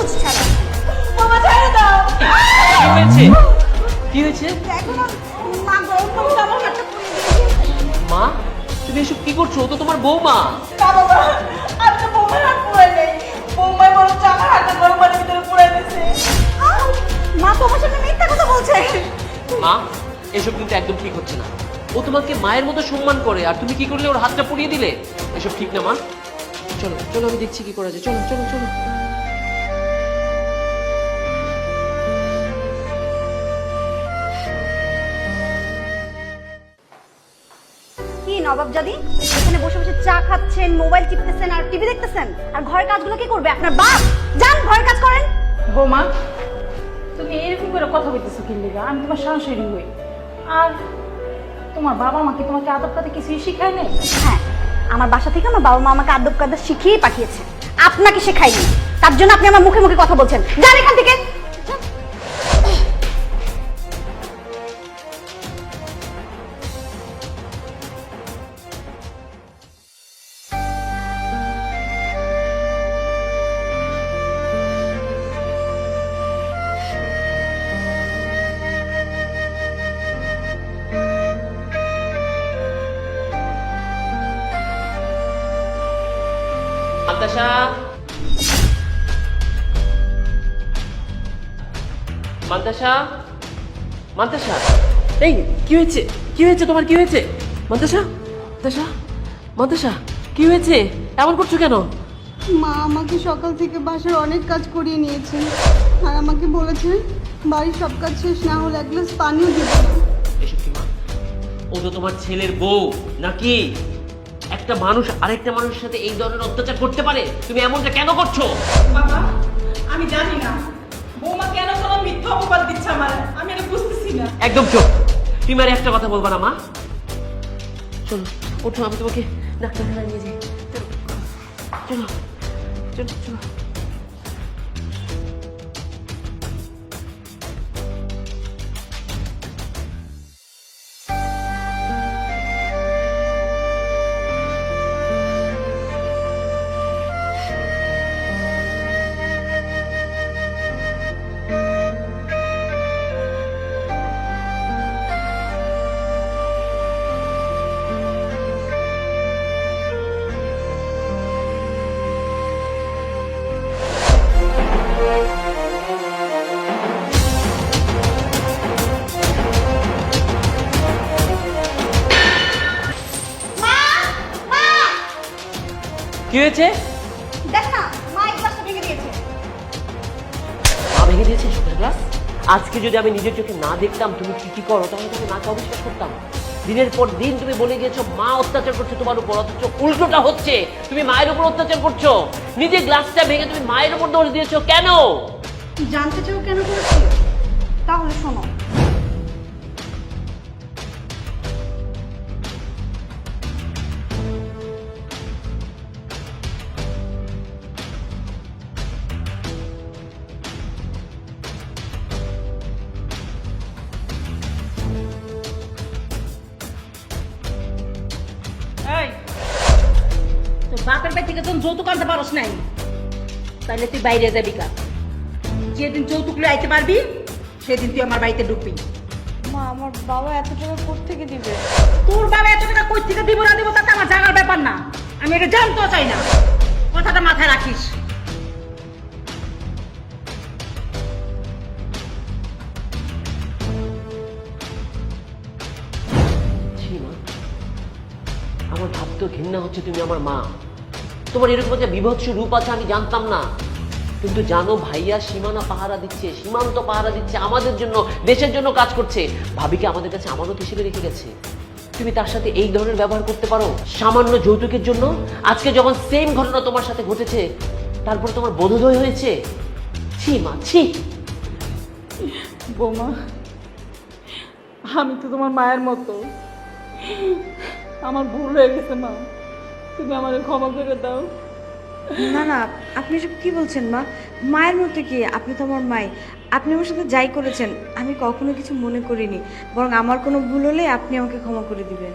বলছি ছাড়ো। বাবা ছেড়ে দাও। কি হয়েছে? কি হয়েছে? দেখো না, মা গরম করছে আমার হাতটা পুড়িয়ে দিয়েছে। মা, তুমি এসব কি করছো? ও তো তোমার বৌমা। না বাবা, আমি তো বৌমার হাত পুড়াই নেই। বৌমাই বরঞ্চ আমার হাতটা গরম পানির ভিতরে পুড়াই দিয়েছে। মা তোমার সামনে মিথ্যা কথা বলছে। মা, এসব কিন্তু একদম ঠিক হচ্ছে না। ও তোমাকে মায়ের মতো সম্মান করে, আর তুমি কি করলে? ওর হাতটা পুড়িয়ে দিলে। এসব ঠিক না মা। চলো চলো, আমি দেখছি কি করা যায়। চলো চলো চলো। কি নবাবজাদি, এখানে বসে বসে চা খাচ্ছেন, মোবাইল টিপতেছেন আর টিভি দেখতেছেন, আর ঘরের কাজগুলো কি করবে আপনার বাপ? যান ঘরের কাজ করেন। বৌমা, তুমি এরকম করে কথা বলতেছো কি লিগা? আমি তোমার শাশুড়ি হই, আর তোমার বাবা মাকে তোমাকে আদব কাতে কিছুই শিখায় নাই? হ্যাঁ, আমার বাসা থেকে আমার বাবা মা আমাকে আদব কায়দা শিখিয়েই পাঠিয়েছে, আপনাকে শেখায়নি। তার জন্য আপনি আমার মুখে মুখে কথা বলছেন। যান এখান থেকে। মান্তাসা, মান্তাসা, মান্তাসা, এই কি হয়েছে? কি হয়েছে তোমার? কি হয়েছে মান্তাসা? মান্তাসা, মান্তাসা, কি হয়েছে? এমন করছো কেন? মা আমাকে সকাল থেকে বাসার অনেক কাজ করিয়ে নিয়েছেন, আর আমাকে বলেছেন বাড়ির সব কাজ শেষ না হলে এক গ্লাস পানিও দেবে না। এসব কি মা? ও তো তোমার ছেলের বউ নাকি? একটা মানুষ আরেকটা মানুষের সাথে এই ধরনের অত্যাচার করতে পারে? তুমি এমনটা কেন করছো? বাবা, আমি জানি না বৌমা কেন কোনো মিথ্যা অপবাদ দিচ্ছে আমার, আমি এটা বুঝতেছি না। একদম চুপ। তুমি আর একটা কথা বলবা না মা। চলো ওঠো, আমি তোমাকে ডাক্তারখানায় নিয়ে যাই। চলো চলো চলো চলো। কি হয়েছে? দেখ না, মা এই গ্লাসটা ভেঙে দিয়েছে। মা ভেঙে দিয়েছে সুগার গ্লাস? আজকে যদি আমি নিজের চোখে না দেখতাম তুমি কি কি করো, তাহলে তুমি মাকে অবিশ্বাস করতাম। দিনের পর দিন তুমি বলে গিয়েছো মা অত্যাচার করছে তোমার উপর, অথচ উল্টোটা হচ্ছে। তুমি মায়ের উপর অত্যাচার করছো। নিজে গ্লাসটা ভেঙে তুমি মায়ের উপর দোষ দিয়েছো কেন? জানতে চাও কেন করেছি? তাহলে শোনো। এই, তোর বাপের বাড়ি থেকে যখন যৌতুক আনতে পারস নাই, তাহলে তুই বাইরে যাবি কা? যেদিন যৌতুক লয়ে আইতে পারবি সেদিন তুই আমার বাড়িতে ঢুকবি। মা আমার বাবা এত টাকা কোত্থেকে দিবে? তোর বাবা এত টাকা কই থেকে দিব না দিব তাতে আমার জানার ব্যাপার না, আমি এটা জানতেও চাই না। কথাটা মাথায় রাখিস। ছি মা, আমার ভাবতেও ঘৃণা হচ্ছে তুমি আমার মা। তোমার এরকম একটা বিভৎস রূপ আছে আমি জানতাম না। কিন্তু জানো ভাইয়া সীমানা পাহারা দিচ্ছে, সীমান্ত পাহারা দিচ্ছে, আমাদের জন্য, দেশের জন্য কাজ করছে। ভাবিকে আমাদের কাছে আমানত হিসেবে রেখে গেছে। তুমি তার সাথে এই ধরনের ব্যবহার করতে পারো সামান্য যৌতুকের জন্য? আজকে যখন সেম ঘটনা তোমার সাথে ঘটেছে, তারপর তোমার বোধোদয় হয়েছে? ছি মা, ছি। বৌমা, আমি তো তোমার মায়ের মতো, আমার ভুল হয়ে গেছে মা, তুমি আমাকে ক্ষমা করে দাও। না না, আপনি এসব কি বলছেন মা? মায়ের মতো কি? আপনি তো আমার মাই। আপনি আমার সাথে যাই করেছেন আমি কখনো কিছু মনে করিনি, বরং আমার কোনো ভুল হলে আপনি আমাকে ক্ষমা করে দিবেন।